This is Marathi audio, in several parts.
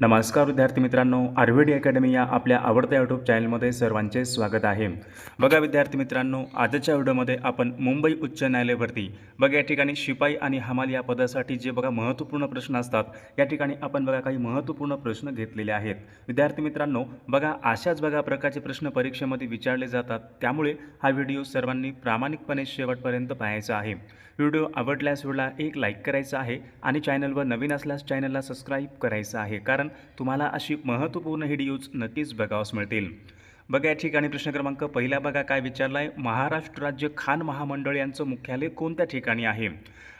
नमस्कार विद्यार्थी मित्रांनो, आयुर्वेद अकॅडमी या आपल्या आवडत्या यूट्यूब चॅनलमध्ये सर्वांचे स्वागत आहे. बघा विद्यार्थी मित्रांनो, आजच्या व्हिडिओमध्ये आपण मुंबई उच्च न्यायालय भरती बघा या ठिकाणी शिपाई आणि हमाल या पदासाठी जे बघा महत्त्वपूर्ण प्रश्न असतात, या ठिकाणी आपण बघा काही महत्त्वपूर्ण प्रश्न घेतलेले आहेत. विद्यार्थी मित्रांनो, बघा अशाच बघा प्रकारचे प्रश्न परीक्षेमध्ये विचारले जातात, त्यामुळे हा व्हिडिओ सर्वांनी प्रामाणिकपणे शेवटपर्यंत पाहायचा आहे. व्हिडिओ आवडल्यास व्हिडिओला एक लाईक करायचा आहे आणि चॅनलवर नवीन असल्यास चॅनलला सबस्क्राईब करायचं आहे, कारण तुम्हाला अशी महत्त्वपूर्ण व्हिडिओज नक्कीच बघावयास मिळतील. बघा या ठिकाणी प्रश्न क्रमांक पहिला बघा काय विचारला आहे, महाराष्ट्र राज्य खाण महामंडळ यांचं मुख्यालय कोणत्या ठिकाणी आहे?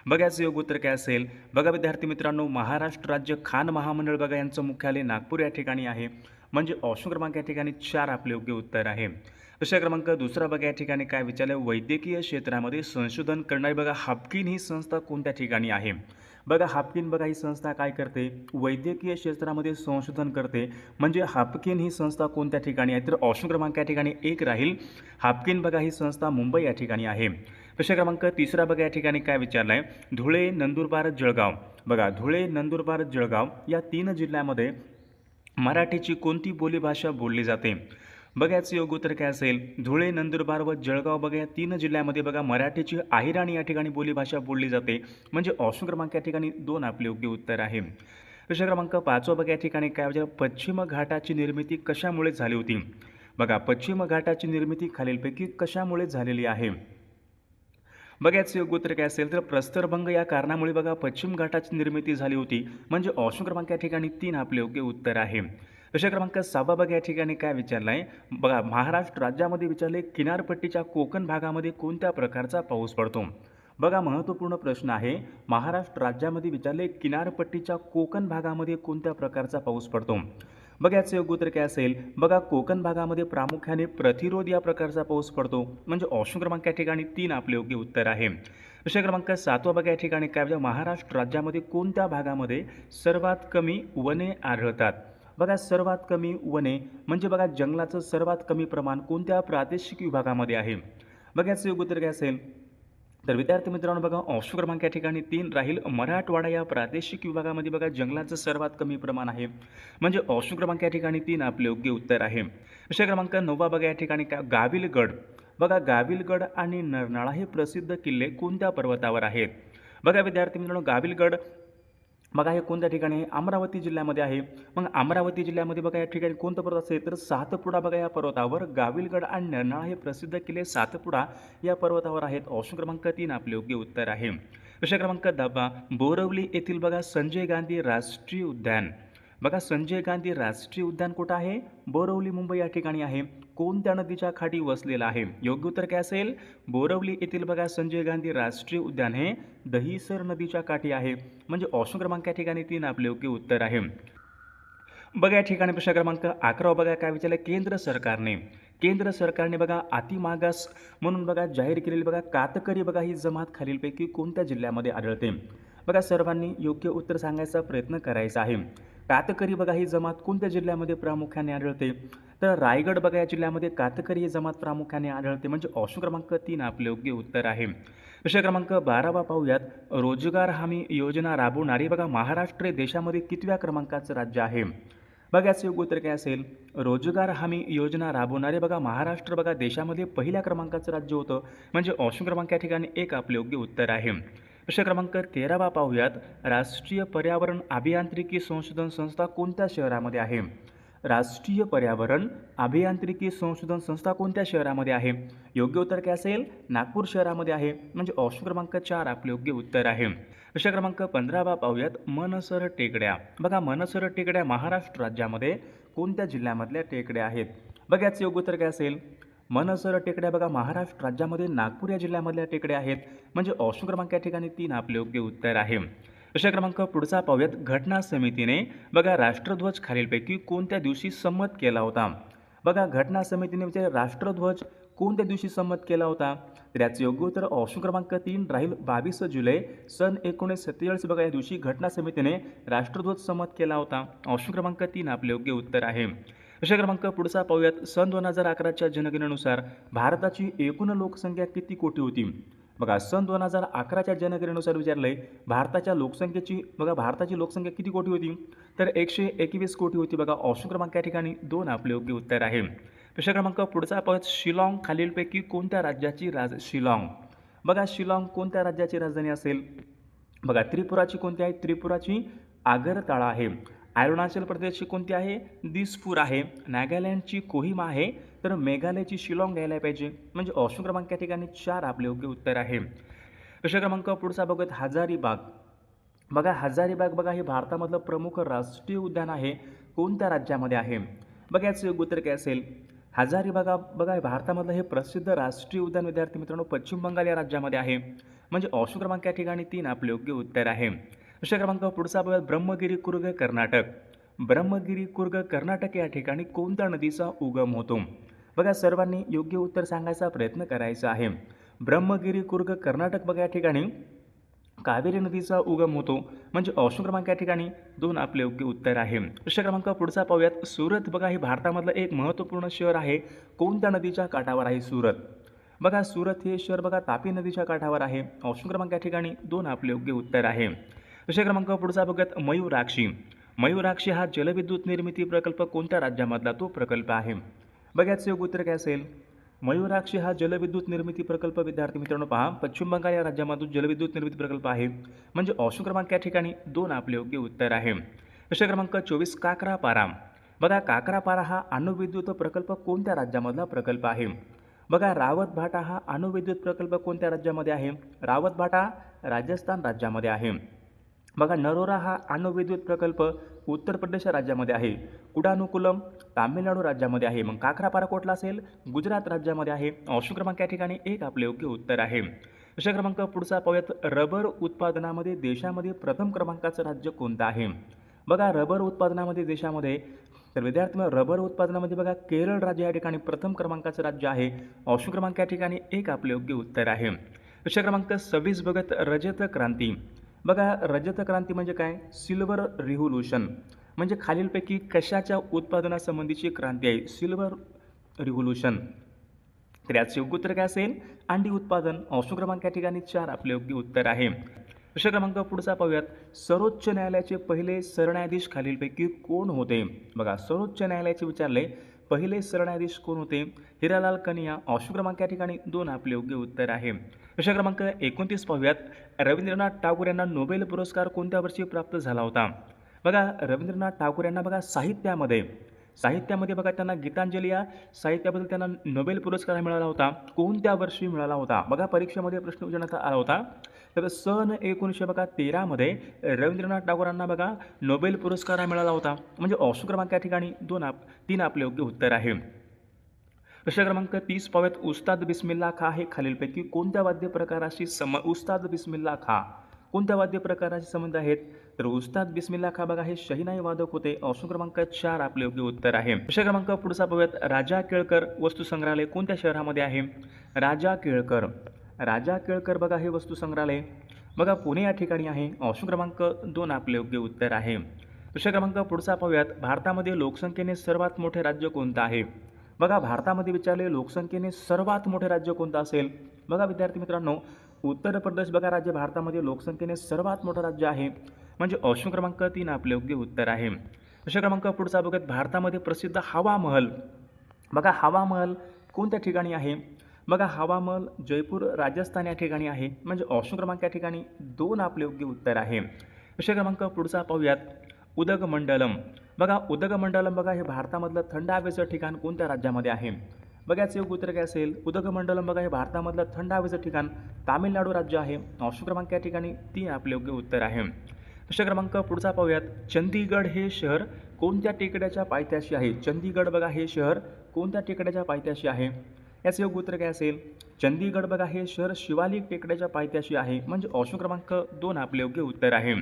बघा याचं योग्य उत्तर काय असेल? बघा विद्यार्थी मित्रांनो, महाराष्ट्र राज्य खाण महामंडळ बघा यांचं मुख्यालय नागपूर या ठिकाणी आहे, म्हणजे ऑप्शन क्रमांक या ठिकाणी 4 आपले योग्य उत्तर आहे. प्रश्न क्रमांक दुसरा बघा या ठिकाणी काय विचारलं, वैद्यकीय क्षेत्रामध्ये संशोधन करणारी बघा हाफकिन ही संस्था कोणत्या ठिकाणी आहे? बघा हाफकिन बघा ही संस्था काय करते, वैद्यकीय क्षेत्रामध्ये संशोधन करते, म्हणजे हाफकिन ही संस्था कोणत्या ठिकाणी आहे? तर ऑप्शन क्रमांक या ठिकाणी 1 राहील. हाफकिन बघा ही संस्था मुंबई या ठिकाणी आहे. प्रश्न क्रमांक तिसरा बघा या ठिकाणी काय विचारला आहे, धुळे, नंदुरबार, जळगाव. बघा धुळे, नंदुरबार, जळगाव या 3 जिल्ह्यामध्ये मराठीची कोणती बोलीभाषा बोलली जाते? बघा याचं योग्य उत्तर काय असेल, धुळे, नंदुरबार व जळगाव बघा या 3 जिल्ह्यामध्ये बघा मराठीची अहिराणी या ठिकाणी बोलीभाषा बोलली जाते, म्हणजे ऑप्शन क्रमांक या ठिकाणी 2 आपले योग्य उत्तर आहे. प्रश्न क्रमांक 5 बघा या ठिकाणी काय विचारलं, पश्चिम घाटाची निर्मिती कशामुळे झाली होती? बघा पश्चिम घाटाची निर्मिती खालीलपैकी कशामुळे झालेली आहे? बघा याचं योग्य उत्तर काय असेल, तर प्रस्तरभंग या कारणामुळे बघा पश्चिम घाटाची निर्मिती झाली होती, म्हणजे ऑप्शन क्रमांक या ठिकाणी 3 आपले योग्य उत्तर आहे. प्रश्न क्रमांक 6 बघा या ठिकाणी काय विचारलं आहे, बघा महाराष्ट्र राज्यामध्ये विचारले, किनारपट्टीच्या कोकण भागामध्ये कोणत्या प्रकारचा पाऊस पडतो? बघा महत्त्वपूर्ण प्रश्न आहे. महाराष्ट्र राज्यामध्ये विचारले, किनारपट्टीच्या कोकण भागामध्ये कोणत्या प्रकारचा पाऊस पडतो? बघा याचं योग्य उत्तर काय असेल, बघा कोकण भागामध्ये प्रामुख्याने प्रतिरोध या प्रकारचा पाऊस पडतो, म्हणजे ऑप्शन क्रमांक या ठिकाणी 3 आपले योग्य उत्तर आहे. प्रश्न क्रमांक 7 बघा या ठिकाणी काय म्हणजे महाराष्ट्र राज्यामध्ये कोणत्या भागामध्ये सर्वात कमी वने आढळतात? बघा सर्वात कमी वने म्हणजे बघा जंगलाचं सर्वात कमी प्रमाण कोणत्या प्रादेशिक विभागामध्ये आहे? बघा याचं योग्य उत्तर काय असेल, तर विद्यार्थी मित्रांनो बघा ऑप्शन क्रमांक या ठिकाणी 3 राहील. मराठवाडा या प्रादेशिक विभागामध्ये बघा जंगलाचं सर्वात कमी प्रमाण आहे, म्हणजे ऑप्शन क्रमांक या ठिकाणी 3 आपले योग्य उत्तर आहे. प्रश्न क्रमांक 9 बघा या ठिकाणी काय, गाविलगड. बघा गाविलगड आणि नरनाळा हे प्रसिद्ध किल्ले कोणत्या पर्वतावर आहेत? बघा विद्यार्थी मित्रांनो, गाविलगड बघा हे कोणत्या ठिकाणी आहे, अमरावती जिल्ह्यामध्ये आहे. मग अमरावती जिल्ह्यामध्ये बघा या ठिकाणी कोणतं पर्वत असेल, तर सातपुडा बघा या पर्वतावर गाविलगड आणि नरनाळा हे प्रसिद्ध किल्ले सातपुडा या पर्वतावर आहेत. ऑप्शन क्रमांक 3 आपले योग्य उत्तर आहे. प्रश्न क्रमांक 10 बोरवली येथील बघा संजय गांधी राष्ट्रीय उद्यान. बघा संजय गांधी राष्ट्रीय उद्यान कुठं आहे? बोरवली मुंबई या ठिकाणी आहे. कोणत्या नदीच्या खाली वसलेलं आहे? योग्य उत्तर काय असेल, बोरवली येथील बघा संजय गांधी राष्ट्रीय उद्यान हे दहिसर नदीच्या काठी आहे, म्हणजे ऑप्शन क्रमांक या ठिकाणी 3 आपले योग्य उत्तर आहे. बघा या ठिकाणी प्रश्न क्रमांक 11 बघा काय विचारलं, केंद्र सरकारने बघा अतिमागास म्हणून बघा जाहीर केलेली बघा कातकरी बघा ही जमात खालीलपैकी कोणत्या जिल्ह्यामध्ये आढळते? बघा सर्वांनी योग्य उत्तर सांगायचा प्रयत्न करायचा आहे. कातकरी बघा ही जमात कोणत्या जिल्ह्यामध्ये प्रामुख्याने आढळते? तर रायगड बघा या जिल्ह्यामध्ये कातकरी ही जमात प्रामुख्याने आढळते, म्हणजे ऑप्शन क्रमांक 3 आपले योग्य उत्तर आहे. प्रश्न क्रमांक 12 पाहूयात, रोजगार हमी योजना राबवणारे बघा महाराष्ट्र हे देशामध्ये कितव्या क्रमांकाचं राज्य आहे? बघा याचं योग्य उत्तर काय असेल, रोजगार हमी योजना राबवणारे बघा महाराष्ट्र बघा देशामध्ये पहिल्या क्रमांकाचं राज्य होतं, म्हणजे ऑप्शन क्रमांक या ठिकाणी 1 आपले योग्य उत्तर आहे. प्रश्न क्रमांक 13 पाहूयात, राष्ट्रीय पर्यावरण अभियांत्रिकी संशोधन संस्था कोणत्या शहरामध्ये आहे? राष्ट्रीय पर्यावरण अभियांत्रिकी संशोधन संस्था कोणत्या शहरामध्ये आहे? योग्य उत्तर काय असेल, नागपूर शहरामध्ये आहे, म्हणजे ऑप्शन क्रमांक 4 आपले योग्य उत्तर आहे. प्रश्न क्रमांक 15 पाहूयात, मनसर टेकड्या. बघा मनसर टेकड्या महाराष्ट्र राज्यामध्ये कोणत्या जिल्ह्यामधल्या टेकड्या आहेत? बघा याचं योग्य उत्तर काय असेल, मनसर टेकड्या बघा महाराष्ट्र राज्यामध्ये नागपूर या जिल्ह्यामधल्या टेकड्या आहेत, म्हणजे ऑप्शन क्रमांक या ठिकाणी 3 आपले योग्य उत्तर आहे. प्रश्न क्रमांक पुढचा पाहूयात, घटना समितीने बघा राष्ट्रध्वज खालीलपैकी कोणत्या दिवशी संमत केला होता? बघा घटना समितीने विचार राष्ट्रध्वज कोणत्या दिवशी संमत केला होता? तर याचं योग्य उत्तर ऑप्शन क्रमांक 3 राहील. 22 जुलै सन 1947 बघा या दिवशी घटना समितीने राष्ट्रध्वज संमत केला होता. ऑप्शन क्रमांक 3 आपले योग्य उत्तर आहे. प्रश्न क्रमांक पुढचा पाहूयात, सन 2011च्या जनगणनेनुसार भारताची एकूण लोकसंख्या किती कोटी होती? बघा सन 2011च्या जनगणनेनुसार विचारलंय, भारताची लोकसंख्या किती कोटी होती? तर 121 कोटी होती बघा. ऑप्शन क्रमांक या ठिकाणी 2 आपले योग्य उत्तर आहे. प्रश्न क्रमांक पुढचा पाहूयात. शिलाँग खालीलपैकी कोणत्या राज्याची शिलाँग. बघा शिलाँग कोणत्या राज्याची राजधानी असेल. बघा त्रिपुराची कोणती आहे. त्रिपुराची आगरताळा आहे. अरुणाचल प्रदेशची कोणती आहे. दिसपूर आहे. नागालँडची कोहिमा आहे. तर मेघालयची शिलाँग घ्यायला पाहिजे. म्हणजे ऑप्शन क्रमांक या ठिकाणी 4 आपले योग्य उत्तर आहे. प्रश्न क्रमांक पुढचा बघूयात. हजारीबाग. बघा हजारीबाग बघा हे भारतामधलं प्रमुख राष्ट्रीय उद्यान आहे. कोणत्या राज्यामध्ये आहे. बघा याचं योग्य उत्तर काय असेल. हजारीबाग बघा हे भारतामधलं हे प्रसिद्ध राष्ट्रीय उद्यान विद्यार्थी मित्रांनो पश्चिम बंगाल या राज्यामध्ये आहे. म्हणजे ऑप्शन क्रमांक या ठिकाणी 3 आपले योग्य उत्तर आहे. प्रश्न क्रमांक पुढचा बघा. ब्रह्मगिरी कुर्ग कर्नाटक. ब्रह्मगिरी कुर्ग कर्नाटक या ठिकाणी कोणत्या नदीचा उगम होतो. बघा सर्वांनी योग्य उत्तर सांगायचा प्रयत्न करायचा आहे. ब्रह्मगिरी कुर्ग कर्नाटक बघा या ठिकाणी कावेरी नदीचा उगम होतो. म्हणजे ऑप्शन क्रमांक या ठिकाणी 2 आपले योग्य उत्तर आहे. प्रश्न क्रमांक पुढचा पाहूयात. सुरत बघा हे भारतामधलं एक महत्त्वपूर्ण शहर आहे. कोणत्या नदीच्या काठावर आहे सुरत. बघा सुरत हे शहर बघा तापी नदीच्या काठावर आहे. ऑप्शन क्रमांक या ठिकाणी 2 आपले योग्य उत्तर आहे. प्रश्न क्रमांक पुढचा बघूयात. मयूराक्षी. मयूराक्षी हा जलविद्युत निर्मिती प्रकल्प कोणत्या राज्यामधला तो प्रकल्प आहे. बघा याचं योग्य उत्तर काय असेल. मयूराक्षी हा जलविद्युत निर्मिती प्रकल्प विद्यार्थी मित्रांनो पहा पश्चिम बंगाल या राज्यामधून जलविद्युत निर्मिती प्रकल्प आहे. म्हणजे ऑप्शन क्रमांक या ठिकाणी 2 आपले योग्य उत्तर आहे. प्रश्न क्रमांक 24. काकरापारा. बघा काकरापारा हा अणुविद्युत प्रकल्प कोणत्या राज्यामधला प्रकल्प आहे. बघा रावतभाटा हा अणुविद्युत प्रकल्प कोणत्या राज्यामध्ये आहे. रावतभाटा राजस्थान राज्यामध्ये आहे. बघा नरोरा हा अणुविद्युत प्रकल्प उत्तर प्रदेश राज्यामध्ये आहे. कुडानुकुलम तामिळनाडू राज्यामध्ये आहे. मग काकरापारा कुठला असेल. गुजरात राज्यामध्ये आहे. ऑप्शन क्रमांक या ठिकाणी 1 आपले योग्य उत्तर आहे. प्रश्न क्रमांक पुढचा पाहूयात. रबर उत्पादनामध्ये देशामध्ये प्रथम क्रमांकाचं राज्य कोणतं आहे. बघा रबर उत्पादनामध्ये देशामध्ये तर विद्यार्थी रबर उत्पादनामध्ये बघा केरळ राज्य या ठिकाणी प्रथम क्रमांकाचं राज्य आहे. ऑप्शन क्रमांक या ठिकाणी 1 आपले योग्य उत्तर आहे. प्रश्न क्रमांक 26 बघत. रजत क्रांती. बघा रजत क्रांती म्हणजे काय. Silver revolution. म्हणजे खालीलपैकी कशाच्या उत्पादनासंबंधीची क्रांती आहे. Silver revolution. तर याचे योग्य उत्तर काय असेल. अंडी उत्पादन. ऑप्शन क्रमांक या ठिकाणी 4 आपले योग्य उत्तर आहे. प्रश्न क्रमांक पुढचा पाहूयात. सर्वोच्च न्यायालयाचे पहिले सरन्यायाधीश खालीलपैकी कोण होते. बघा सर्वोच्च न्यायालयाचे विचारले पहिले सरन्यायाधीश कोण होते. हिरालाल कनिया. ऑप्शन क्रमांक या ठिकाणी 2 आपले योग्य उत्तर आहे. प्रश्न क्रमांक 29 पाहूयात. रवींद्रनाथ टागोर यांना नोबेल पुरस्कार कोणत्या वर्षी प्राप्त झाला होता. बघा रवींद्रनाथ टागोर यांना बघा साहित्यामध्ये बघा त्यांना गीतांजली या साहित्याबद्दल त्यांना नोबेल पुरस्कार मिळाला होता. कोणत्या वर्षी मिळाला होता. बघा परीक्षेमध्ये प्रश्न विचारण्यात आला होता. तर सन 1913 मध्ये रवींद्रनाथ टागोरांना बघा नोबेल पुरस्कार मिळाला होता. म्हणजे ऑप्शन क्रमांक या ठिकाणी 3 आपले योग्य उत्तर आहे. प्रश्न क्रमांक 30 पाहूयात. उस्ताद बिस्मिल्ला खा हे खालीलपैकी कोणत्या वाद्य प्रकाराशी उस्ताद बिस्मिल्ला खा कोणत्या वाद्य प्रकाराशी संबंध आहेत. तर उस्ताद बिस्मिल्ला खा बघा हे शहीनाई वादक होते. ऑप्शन क्रमांक 4 आपले योग्य उत्तर आहे. प्रश्न क्रमांक पुढचा पाहूयात. राजा केळकर वस्तू संग्रहालय कोणत्या शहरामध्ये आहे. राजा केळकर बघा हे वस्तू संग्रहालय बघा पुणे या ठिकाणी आहे. ऑप्शन क्रमांक 2 आपले योग्य उत्तर आहे. प्रश्न क्रमांक पुढचा पाहूयात. भारतामध्ये लोकसंख्येने सर्वात मोठे राज्य कोणतं आहे. बघा भारतामध्ये विचारले लोकसंख्येने सर्वात मोठे राज्य कोणतं असेल. बघा विद्यार्थी मित्रांनो उत्तर प्रदेश बघा राज्य भारतामध्ये लोकसंख्येने सर्वात मोठं राज्य आहे. म्हणजे ऑप्शन क्रमांक 3 आपले योग्य उत्तर आहे. प्रश्न क्रमांक पुढचा बघत. भारतामध्ये प्रसिद्ध हवा महल बघा हवा महल कोणत्या ठिकाणी आहे. बघा हवा महल जयपूर राजस्थान या ठिकाणी आहे. म्हणजे ऑप्शन क्रमांक या ठिकाणी 2 आपले योग्य उत्तर आहे. प्रश्न क्रमांक पुढचा पाहूयात. उदगमंडलम बघा उदगमंडलम बघा हे भारतामधलं थंड हवेचं ठिकाण कोणत्या राज्यामध्ये आहे. बघा याचं योग्य उत्तर काय असेल. उदगमंडलम बघा हे भारतामधलं थंड हवेचं ठिकाण तामिळनाडू राज्य आहे. ऑप्शन क्रमांक या ठिकाणी 3 आपले योग्य उत्तर आहे. प्रश्न क्रमांक पुढचा पाहूयात. चंदीगड हे शहर कोणत्या टेकड्याच्या पायथ्याशी आहे. चंदीगड बघा हे शहर कोणत्या टेकड्याच्या पायथ्याशी आहे. याचं योग्य उत्तर काय असेल. चंदीगड बघा हे शहर शिवालिक टेकड्याच्या पायथ्याशी आहे. म्हणजे ऑप्शन क्रमांक 2 आपले योग्य उत्तर आहे.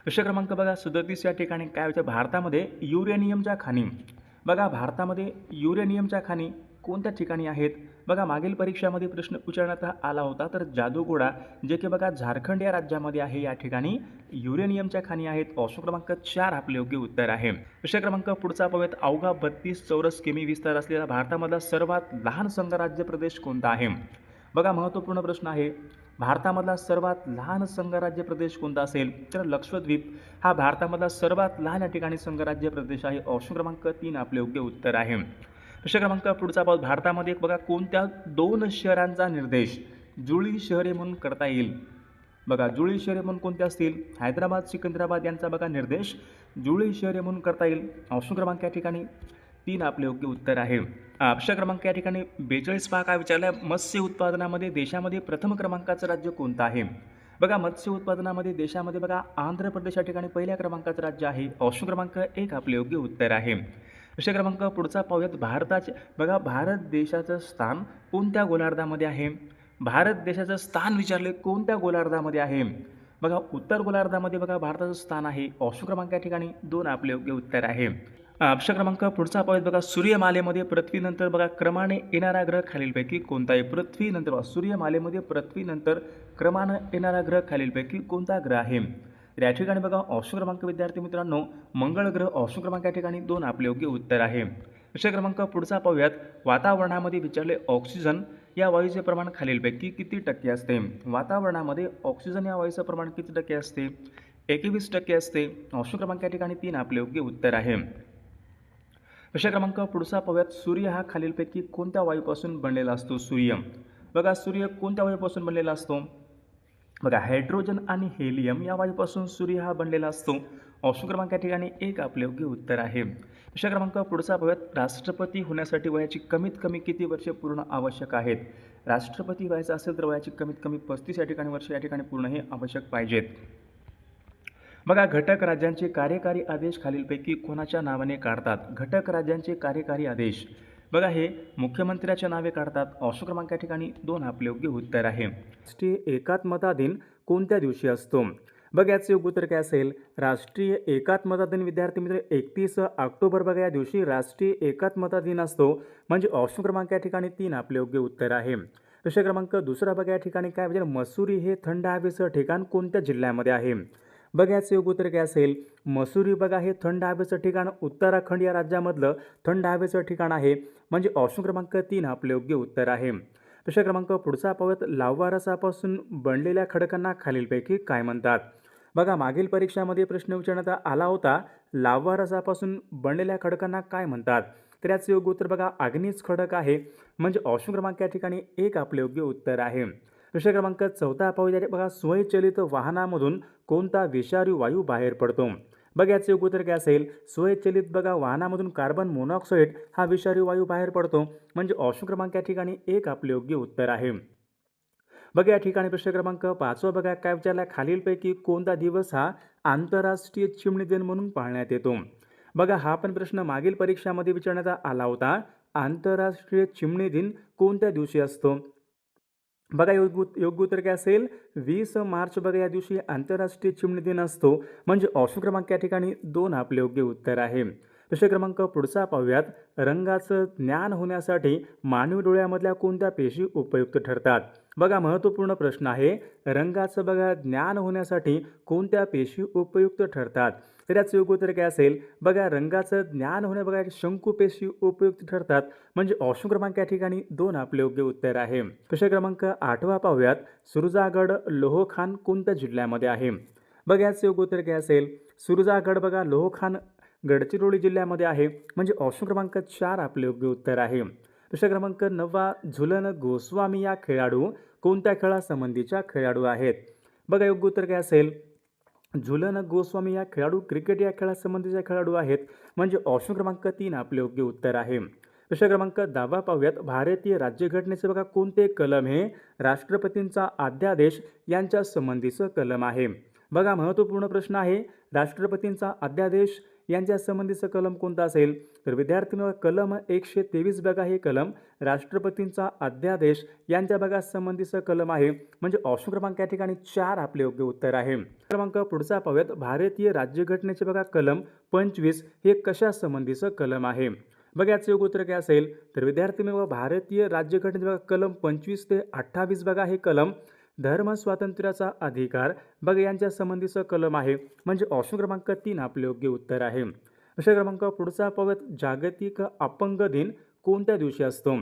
प्रश्न क्रमांक बघा 37 या ठिकाणी काय होतं. भारतामध्ये युरेनियमच्या खाणी बघा भारतामध्ये युरेनियमच्या खाणी कोणत्या ठिकाणी आहेत. बघा मागील परीक्षामध्ये प्रश्न विचारण्यात आला होता. तर जादूगोडा जे की बघा झारखंड या राज्यामध्ये आहे. या ठिकाणी युरेनियमच्या खाणी आहेत. ऑप्शन क्रमांक 4 आपले योग्य उत्तर आहे. प्रश्न क्रमांक पुढचा पाहूयात. अवघा 32 चौरस किमी विस्तार असलेला भारतामधला सर्वात लहान संघराज्य प्रदेश कोणता आहे. बघा महत्त्वपूर्ण प्रश्न आहे. भारतामधला सर्वात लहान संघराज्य प्रदेश कोणता असेल? तर लक्षद्वीप हा भारतामधला सर्वात लहान या ठिकाणी संघराज्य प्रदेश आहे. ऑप्शन क्रमांक 3 आपले योग्य उत्तर आहे. प्रश्न क्रमांक पुढचा पाहू. भारतामध्ये बघा कोणत्या 2 शहरांचा निर्देश जुळी शहरे म्हणून करता येईल? बघा जुळी शहरे म्हणून कोणते असतील? हैदराबाद, सिकंदराबाद यांचा बघा निर्देश जुळी शहरे म्हणून करता येईल. ऑप्शन क्रमांक या ठिकाणी 3 आपले योग्य उत्तर आहे. प्रश्न क्रमांक या ठिकाणी 42 पहा काय विचारलं. मत्स्य उत्पादनामध्ये देशामध्ये प्रथम क्रमांकाचं राज्य कोणतं आहे? बघा मत्स्य उत्पादनामध्ये देशामध्ये बघा आंध्र प्रदेश या ठिकाणी पहिल्या क्रमांकाचं राज्य आहे. ऑप्शन क्रमांक 1 आपले योग्य उत्तर आहे. प्रश्न क्रमांक पुढचा पाहूयात. भारत देशाचं स्थान कोणत्या गोलार्धामध्ये आहे? भारत देशाचं स्थान विचारले कोणत्या गोलार्धामध्ये आहे? बघा उत्तर गोलार्धामध्ये बघा भारताचं स्थान आहे. ऑप्शन क्रमांक या ठिकाणी 2 आपले योग्य उत्तर आहे. प्रश्न क्रमांक पुढचा पाहूयात. बघा सूर्यमालेमध्ये पृथ्वीनंतर बघा क्रमाने येणारा ग्रह खालीलपैकी कोणता आहे? पृथ्वीनंतर बघा सूर्यमालेमध्ये पृथ्वीनंतर क्रमाने येणारा ग्रह खालीलपैकी कोणता ग्रह आहे? तर या ठिकाणी बघा ऑप्शन क्रमांक विद्यार्थी मित्रांनो मंगळ ग्रह. ऑप्शन क्रमांक या ठिकाणी 2 आपले योग्य उत्तर आहे. प्रश्न क्रमांक पुढचा पाहूयात. वातावरणामध्ये विचारले ऑक्सिजन या वायूचे प्रमाण खालीलपैकी किती टक्के असते? वातावरणामध्ये ऑक्सिजन या वायूचं प्रमाण किती टक्के असते? 21% असते. ऑप्शन क्रमांक या ठिकाणी 3 आपले योग्य उत्तर आहे. प्रश्न क्रमांक पुढचा पाहूयात. सूर्य हा खालीलपैकी कोणत्या वायूपासून बनलेला असतो? सूर्य बघा सूर्य कोणत्या वायूपासून बनलेला असतो? बघा हायड्रोजन आणि हेलियम या वायूपासून सूर्य हा बनलेला असतो. ऑप्शन क्रमांक या ठिकाणी 1 आपले योग्य उत्तर आहे. प्रश्न क्रमांक पुढचा पाहूयात. राष्ट्रपती होण्यासाठी वयाची कमीत कमी किती वर्षे पूर्ण आवश्यक आहेत? राष्ट्रपती व्हायचं असेल तर वयाची कमीत कमी 35 या ठिकाणी वर्ष या ठिकाणी पूर्ण हे आवश्यक पाहिजेत. बघा घटक राज्यांचे कार्यकारी आदेश खालीलपैकी कोणाच्या नावाने काढतात? घटक राज्यांचे कार्यकारी आदेश बघा हे मुख्यमंत्र्याच्या नावे काढतात. ऑप्शन क्रमांक या ठिकाणी 2 आपले योग्य उत्तर आहे. राष्ट्रीय एकात्मता दिन कोणत्या दिवशी असतो? बघा याचे योग्य उत्तर काय असेल? राष्ट्रीय एकात्मता दिन विद्यार्थी मित्र 31 ऑक्टोबर बघा या दिवशी राष्ट्रीय एकात्मता दिन असतो. म्हणजे ऑप्शन क्रमांक या ठिकाणी 3 आपले योग्य उत्तर आहे. प्रश्न क्रमांक दुसरा बघा या ठिकाणी काय म्हणजे मसुरी हे थंड हवेचं ठिकाण कोणत्या जिल्ह्यामध्ये आहे? बघा याचे योग्य उत्तर काय असेल? मसुरी बघा हे थंड हवेचं ठिकाण उत्तराखंड या राज्यामधलं थंड हवेचं ठिकाण आहे. म्हणजे ऑप्शन क्रमांक 3 आपले योग्य उत्तर आहे. प्रश्न क्रमांक पुढचा पाहूयात. लाव्हा रसापासून बनलेल्या खडकांना खालीलपैकी काय म्हणतात? बघा मागील परीक्षामध्ये प्रश्न विचारण्यात आला होता. लाव्हा रसापासून बनलेल्या खडकांना काय म्हणतात? तर याचे योग्य उत्तर बघा अग्नीच खडक आहे. म्हणजे ऑप्शन क्रमांक या ठिकाणी 1 आपले योग्य उत्तर आहे. प्रश्न क्रमांक 4 पाहूया. बघा स्वयंचलित वाहनामधून कोणता विषारी वायू बाहेर पडतो? बघा याचे योग्य उत्तर काय असेल? स्वयंचलित बघा वाहनामधून कार्बन मोनॉक्साईड हा विषारी वायू बाहेर पडतो. म्हणजे ऑप्शन क्रमांक या ठिकाणी 1 आपले योग्य उत्तर आहे. बघा या ठिकाणी प्रश्न क्रमांक 5 बघा काय विचारला. खालीलपैकी कोणता दिवस हा आंतरराष्ट्रीय चिमणी दिन म्हणून पाळण्यात येतो? बघा हा पण प्रश्न मागील परीक्षामध्ये विचारण्यात आला होता. आंतरराष्ट्रीय चिमणी दिन कोणत्या दिवशी असतो? बघा योग्य उत्तर काय असेल? 20 मार्च बघा या दिवशी आंतरराष्ट्रीय चिमणी दिन असतो. म्हणजे ऑप्शन क्रमांक या ठिकाणी 2 आपले योग्य उत्तर आहे. प्रश्न क्रमांक पुढचा पाहूयात. रंगाचं ज्ञान होण्यासाठी मानवी डोळ्यामधल्या कोणत्या पेशी उपयुक्त ठरतात? बघा महत्त्वपूर्ण प्रश्न आहे. रंगाचं बघा ज्ञान होण्यासाठी कोणत्या पेशी उपयुक्त ठरतात? तर याचं योग्य उत्तर काय असेल? बघा रंगाचं ज्ञान होण्या बघा शंकू पेशी उपयुक्त ठरतात. म्हणजे ऑप्शन क्रमांक या ठिकाणी 2 आपले योग्य उत्तर आहे. प्रश्न क्रमांक 8 पाहूयात. सुरजागड लोहखान कोणत्या जिल्ह्यामध्ये आहे? बघा याचं योग्य उत्तर काय असेल? सुरजागड बघा लोहखान गडचिरोली जिल्ह्यामध्ये आहे. म्हणजे ऑप्शन क्रमांक 4 आपले योग्य उत्तर आहे. प्रश्न क्रमांक 9 झुलन गोस्वामी या खेळाडू कोणत्या खेळासंबंधीच्या खेळाडू आहेत? बघा योग्य उत्तर काय असेल? झुलन गोस्वामी या खेळाडू क्रिकेट या खेळासंबंधीचे खेळाडू आहेत. म्हणजे ऑप्शन क्रमांक 3 आपले योग्य उत्तर आहे. प्रश्न क्रमांक 10 पाहूयात. भारतीय राज्यघटनेचे बघा कोणते कलम हे राष्ट्रपतींचा अध्यादेश यांच्या संबंधीचं कलम आहे? बघा महत्त्वपूर्ण प्रश्न आहे. राष्ट्रपतींचा अध्यादेश यांच्या संबंधीचं कलम कोणता असेल? तर विद्यार्थ्यांनो कलम 123 बघा हे कलम राष्ट्रपतींचा अध्यादेश यांच्या बघा संबंधीचं कलम आहे. म्हणजे ऑप्शन क्रमांक या ठिकाणी 4 आपले योग्य उत्तर आहे. क्रमांक पुढचा पाहूयात. भारतीय राज्यघटनेचे बघा कलम 25 हे कशा संबंधीचं कलम आहे? बघा याचं योग्य उत्तर काय असेल? तर विद्यार्थ्यांनो भारतीय राज्यघटनेचे बघा कलम 25 ते 28 बघा हे कलम धर्म स्वातंत्र्याचा अधिकार बघा यांच्या संबंधीचं कलम आहे. म्हणजे ऑप्शन क्रमांक 3 आपले योग्य उत्तर आहे. प्रश्न क्रमांक पुढचा पाहूयात. जागतिक अपंग दिन कोणत्या दिवशी असतो?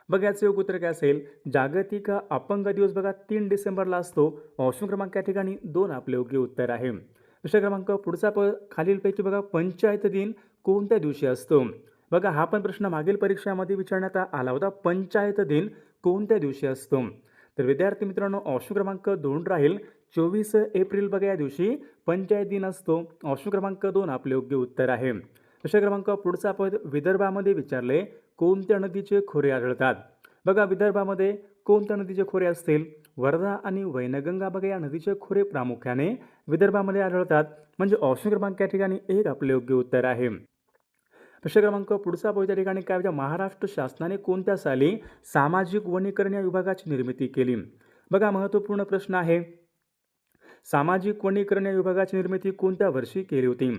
बघा याचं योग्य उत्तर काय असेल, जागतिक अपंग दिवस बघा 3 डिसेंबरला असतो. ऑप्शन क्रमांक या ठिकाणी 2 आपले योग्य उत्तर आहे. दुसरा क्रमांक पुढचा खालीलपैकी बघा पंचायत दिन कोणत्या दिवशी असतो? बघा हा पण प्रश्न मागील परीक्षामध्ये विचारण्यात आला होता. पंचायत दिन कोणत्या दिवशी असतो? तर विद्यार्थी मित्रांनो ऑप्शन क्रमांक 2 राहील 24 एप्रिल बघा या दिवशी पंचायत दिन असतो. ऑप्शन क्रमांक 2 आपले योग्य उत्तर आहे. दुसरा क्रमांक पुढचा विदर्भामध्ये विचारले कोणत्या नदीचे खोरे आढळतात? बघा विदर्भामध्ये कोणत्या नदीचे खोरे असतील? वर्धा आणि वैनगंगा बघा या नदीचे खोरे प्रामुख्याने विदर्भामध्ये आढळतात. म्हणजे ऑप्शन क्रमांक या ठिकाणी 1 आपले योग्य उत्तर आहे. प्रश्न क्रमांक पुढचा त्या ठिकाणी काय होता, महाराष्ट्र शासनाने कोणत्या साली सामाजिक वनीकरण या विभागाची निर्मिती केली? बघा महत्त्वपूर्ण प्रश्न आहे. सामाजिक वनीकरण या विभागाची निर्मिती कोणत्या वर्षी केली होती?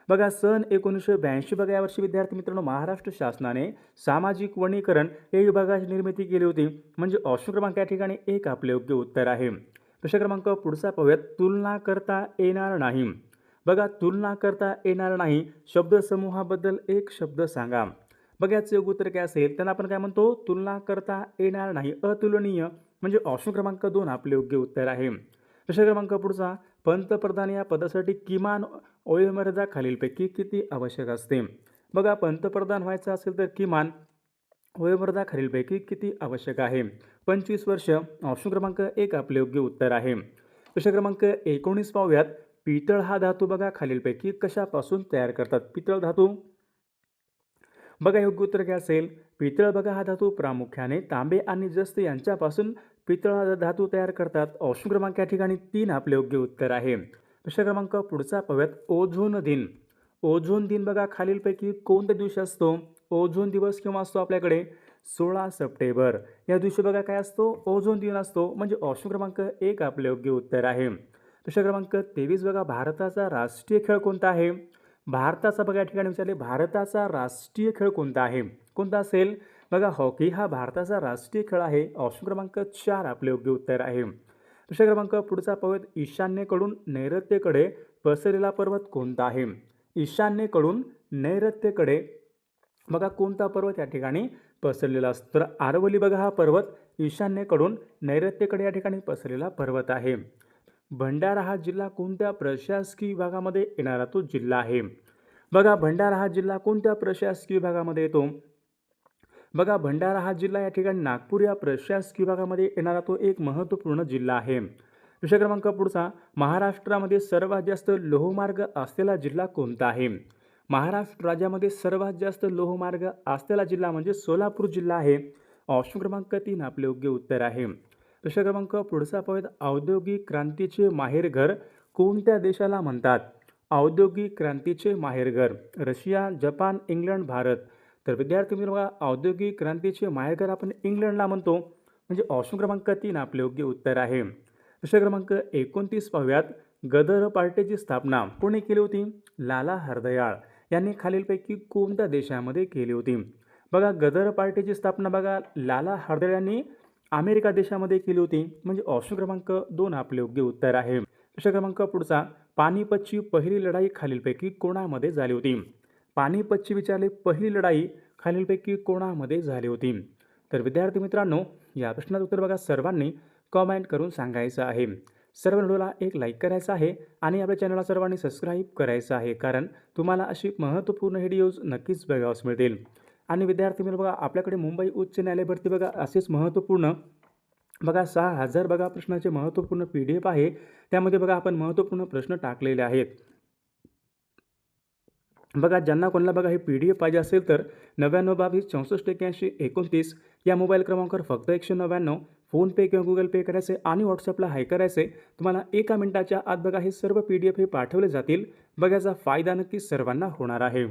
बघा सन 1982 बघा यावर्षी विद्यार्थी मित्रांनो महाराष्ट्र शासनाने सामाजिक वनीकरण या विभागाची निर्मिती केली होती. म्हणजे ऑप्शन क्रमांक या ठिकाणी 1 आपले योग्य उत्तर आहे. प्रश्न क्रमांक पुढचा पाहूयात, तुलना करता येणार नाही. बघा तुलना करता येणार नाही शब्दसमूहाबद्दल एक शब्द सांगा. बघा याचं योग्य उत्तर काय असेल, त्यांना आपण काय म्हणतो, तुलना करता येणार नाही, अतुलनीय. म्हणजे ऑप्शन क्रमांक 2 आपले योग्य उत्तर आहे. प्रश्न क्रमांक पुढचा, पंतप्रधान या पदासाठी किमान वयोमर्यादा खालीलपैकी किती आवश्यक असते? बघा पंतप्रधान व्हायचं असेल तर किमान वयोमर्यादा खालीलपैकी किती आवश्यक आहे? 25 वर्ष. ऑप्शन क्रमांक 1 आपले योग्य उत्तर आहे. प्रश्न क्रमांक 19 पाहूयात, पितळ हा धातू बघा खालीलपैकी कशापासून तयार करतात? पितळ धातू बघा योग्य उत्तर काय असेल, पितळ बघा हा धातू प्रामुख्याने तांबे आणि जस्त यांच्यापासून पितळ हा धातू तयार करतात. ऑप्शन क्रमांक या ठिकाणी 3 आपले योग्य उत्तर आहे. प्रश्न क्रमांक पुढचा पाहूयात, ओझोन दिन. ओझोन दिन बघा खालीलपैकी कोणत्या दिवशी असतो? ओझोन दिवस केव्हा असतो आपल्याकडे? 16 सप्टेंबर या दिवशी बघा काय असतो? ओझोन दिन असतो. म्हणजे ऑप्शन क्रमांक 1 आपले योग्य उत्तर आहे. प्रश्न क्रमांक 23 बघा, भारताचा राष्ट्रीय खेळ कोणता आहे? भारताचा बघा या ठिकाणी विचारले, भारताचा राष्ट्रीय खेळ कोणता आहे? कोणता असेल? बघा हॉकी हा भारताचा राष्ट्रीय खेळ आहे. ऑप्शन क्रमांक 4 आपले योग्य उत्तर आहे. प्रश्न क्रमांक पुढचा पाहूयात, ईशान्येकडून नैऋत्येकडे पसरलेला पर्वत कोणता आहे? ईशान्येकडून नैऋत्येकडे बघा कोणता पर्वत या ठिकाणी पसरलेला असतो? तर आरवली बघा हा पर्वत ईशान्येकडून नैऋत्येकडे या ठिकाणी पसरलेला पर्वत आहे. भंडारा हा जिल्हा कोणत्या प्रशासकीय विभागामध्ये येणारा तो जिल्हा आहे? बघा भंडारा हा जिल्हा कोणत्या प्रशासकीय विभागामध्ये येतो? बघा भंडारा हा जिल्हा या ठिकाणी नागपूर या प्रशासकीय विभागामध्ये येणारा तो एक महत्त्वपूर्ण जिल्हा आहे. प्रश्न क्रमांक पुढचा, महाराष्ट्रामध्ये सर्वात जास्त लोहमार्ग असलेला जिल्हा कोणता आहे? महाराष्ट्र राज्यामध्ये सर्वात जास्त लोहमार्ग असलेला जिल्हा म्हणजे सोलापूर जिल्हा आहे. ऑप्शन क्रमांक 3 आपले योग्य उत्तर आहे. प्रश्न क्रमांक पुढचा पाहूयात, औद्योगिक क्रांतीचे माहेरघर कोणत्या देशाला म्हणतात? औद्योगिक क्रांतीचे माहेरघर रशिया, जपान, इंग्लंड, भारत. तर विद्यार्थी मित्र बघा औद्योगिक क्रांतीचे माहेरघर आपण इंग्लंडला म्हणतो. म्हणजे ऑप्शन क्रमांक 3 आपले योग्य उत्तर आहे. प्रश्न क्रमांक 29 पाहूयात, गदर पार्टीची स्थापना कोणी केली होती? लाला हरदयाळ यांनी खालीलपैकी कोणत्या देशामध्ये केली होती? बघा गदर पार्टीची स्थापना बघा लाला हरदयाळ यांनी अमेरिका देशामध्ये केली होती. म्हणजे ऑप्शन क्रमांक 2 आपले योग्य उत्तर आहे. प्रश्न क्रमांक पुढचा, पानिपतची पहिली लढाई खालीलपैकी कोणामध्ये झाली होती? पानिपतची विचारले पहिली लढाई खालीलपैकी कोणामध्ये झाली होती? तर विद्यार्थी मित्रांनो या प्रश्नाचं उत्तर बघा सर्वांनी कॉमेंट करून सांगायचं आहे. सर्व व्हिडिओला एक लाईक करायचा आहे आणि आपल्या चॅनलला सर्वांनी सबस्क्राईब करायचं आहे, कारण तुम्हाला अशी महत्त्वपूर्ण व्हिडिओज नक्कीच बघावयास मिळतील. आणि विद्यार्थी मित्र बघा आपल्याकडे मुंबई उच्च न्यायालय भरती बघा असेच महत्त्वपूर्ण बघा 6000 बघा प्रश्नाचे महत्त्वपूर्ण PDF आहे. त्यामध्ये बघा आपण महत्त्वपूर्ण प्रश्न टाकलेले आहेत. बघा ज्यांना कोणाला बघा हे PDF पाहिजे असेल तर 9922648129 या मोबाईल क्रमांकावर फक्त 199 फोनपे किंवा गुगल पे करायचे आणि व्हॉट्सअपला हाय करायचे. तुम्हाला 1 मिनिटाच्या आत बघा हे सर्व PDF हे पाठवले जातील. बघा याचा फायदा नक्की सर्वांना होणार आहे.